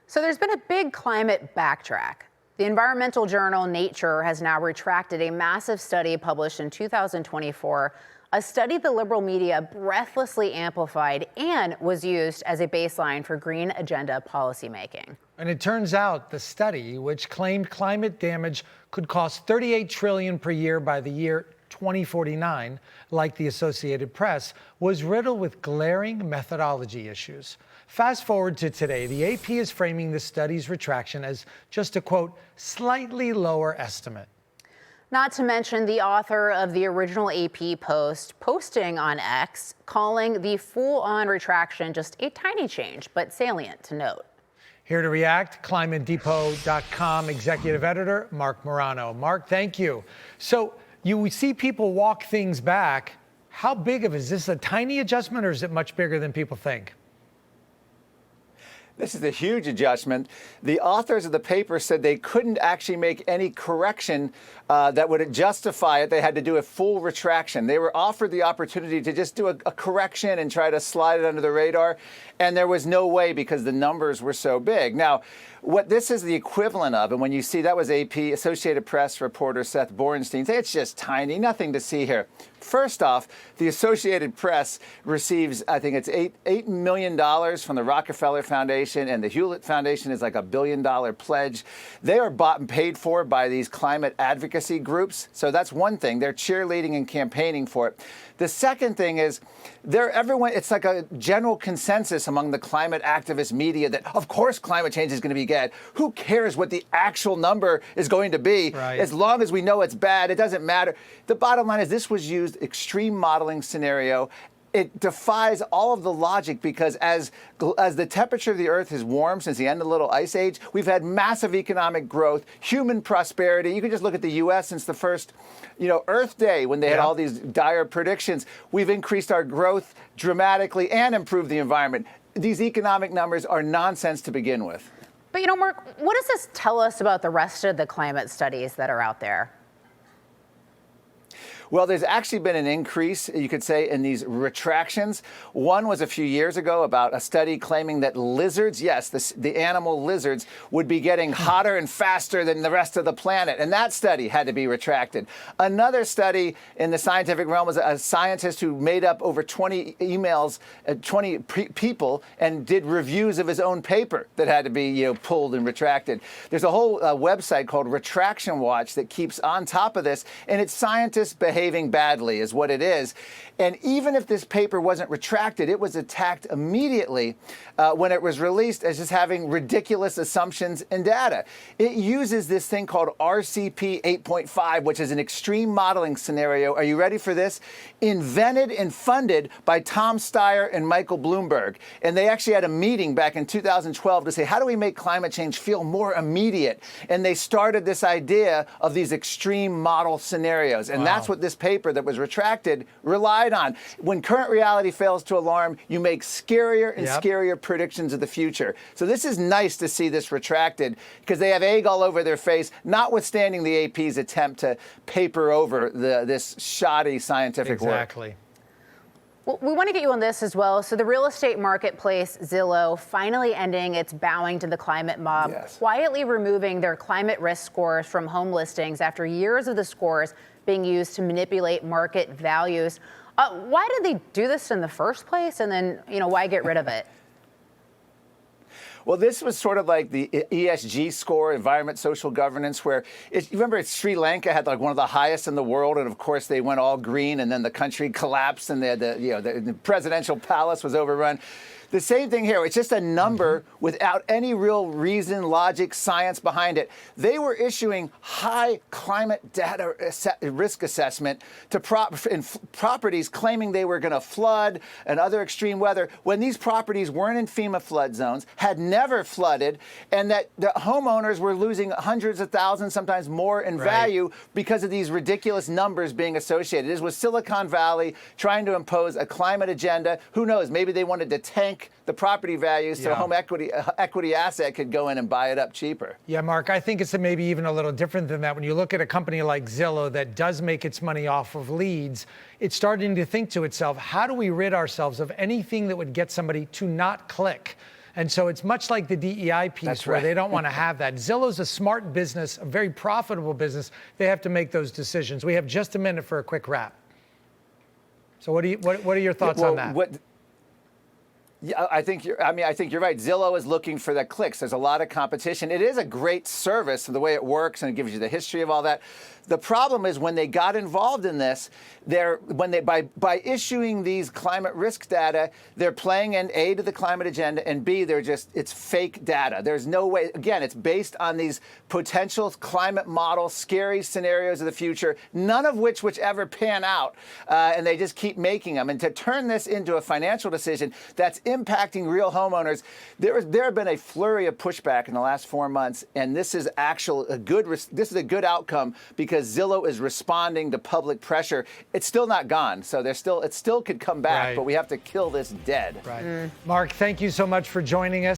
So there's been a big climate backtrack. The environmental journal Nature has now retracted a massive study published in 2024, a study the liberal media breathlessly amplified and was used as a baseline for green agenda policymaking. And it turns out the study, which claimed climate damage could cost $38 trillion per year by the year 2049, like the Associated Press, was riddled with glaring methodology issues. Fast forward to today, the AP is framing the study's retraction as just a, quote, slightly lower estimate. Not to mention the author of the original AP post posting on X, calling the full-on retraction just a tiny change, but salient to note. Here to react, ClimateDepot.com executive editor Marc Morano. Marc, thank you. So you see people walk things back. How big of is this? A tiny adjustment, or is it much bigger than people think? This is a huge adjustment. The authors of the paper said they couldn't actually make any correction that would justify it. They had to do a full retraction. They were offered the opportunity to just do a correction and try to slide it under the radar, and there was no way because the numbers were so big. Now, what this is the equivalent of, and when you see that was AP, Associated Press reporter Seth Borenstein, say it's just tiny, nothing to see here. First off, the Associated Press receives, I think it's $8 million from the Rockefeller Foundation, and the Hewlett Foundation is like $1 billion pledge. They are bought and paid for by these climate advocacy groups. So that's one thing. They're cheerleading and campaigning for it. The second thing is it's like a general consensus among the climate activist media that, of course, climate change is going to be bad. Who cares what the actual number is going to be? Right. As long as we know it's bad, it doesn't matter. The bottom line is this was used extreme modeling scenario. It defies all of the logic because as the temperature of the Earth has warmed since the end of the Little Ice Age, we've had massive economic growth, human prosperity. You can just look at the U.S. since the first, Earth Day when they had all these dire predictions. We've increased our growth dramatically and improved the environment. These economic numbers are nonsense to begin with. But, Marc, what does this tell us about the rest of the climate studies that are out there? Well, there's actually been an increase, you could say, in these retractions. One was a few years ago about a study claiming that lizards, yes, the animal lizards, would be getting hotter and faster than the rest of the planet. And that study had to be retracted. Another study in the scientific realm was a scientist who made up over 20 emails, 20 people, and did reviews of his own paper that had to be pulled and retracted. There's a whole website called Retraction Watch that keeps on top of this, and it's scientists behaving badly is what it is. And even if this paper wasn't retracted, it was attacked immediately when it was released as just having ridiculous assumptions and data. It uses this thing called RCP 8.5, which is an extreme modeling scenario. Are you ready for this? Invented and funded by Tom Steyer and Michael Bloomberg. And they actually had a meeting back in 2012 to say, how do we make climate change feel more immediate? And they started this idea of these extreme model scenarios. And that's what this paper that was retracted relied on. When current reality fails to alarm, you make scarier and scarier predictions of the future. So this is nice to see this retracted because they have egg all over their face, notwithstanding the AP's attempt to paper over this shoddy scientific work. Exactly. Well, we want to get you on this as well. So the real estate marketplace Zillow finally ending its bowing to the climate mob, quietly removing their climate risk scores from home listings after years of the scores being used to manipulate market values. Why did they do this in the first place? And then, why get rid of it? Well, this was sort of like the ESG score, environment, social governance, where you remember Sri Lanka had like one of the highest in the world, and of course they went all green, and then the country collapsed, and the presidential palace was overrun. The same thing here. It's just a number without any real reason, logic, science behind it. They were issuing high climate data risk assessment to properties claiming they were going to flood and other extreme weather when these properties weren't in FEMA flood zones, had never flooded, and that the homeowners were losing hundreds of thousands, sometimes more in value because of these ridiculous numbers being associated. This was Silicon Valley trying to impose a climate agenda. Who knows? Maybe they wanted to tank the property values so a home equity asset could go in and buy it up cheaper. Yeah, Marc, I think it's maybe even a little different than that. When you look at a company like Zillow that does make its money off of leads, it's starting to think to itself, how do we rid ourselves of anything that would get somebody to not click? And so it's much like the DEI piece That's where right. they don't want to have that. Zillow's a smart business, a very profitable business. They have to make those decisions. We have just a minute for a quick wrap. So what are your thoughts on that? Yeah, I think you're right. Zillow is looking for the clicks. There's a lot of competition. It is a great service, the way it works, and it gives you the history of all that. The problem is when they got involved in this, by issuing these climate risk data, they're playing an A to the climate agenda, and B, it's fake data. There's no way. Again, it's based on these potential climate models, scary scenarios of the future, none of which ever pan out, and they just keep making them. And to turn this into a financial decision that's impacting real homeowners, there have been a flurry of pushback in the last 4 months, and this is a good outcome because Zillow is responding to public pressure. It's still not gone, so it still could come back, Right. but we have to kill this dead. Right. Marc, thank you so much for joining us.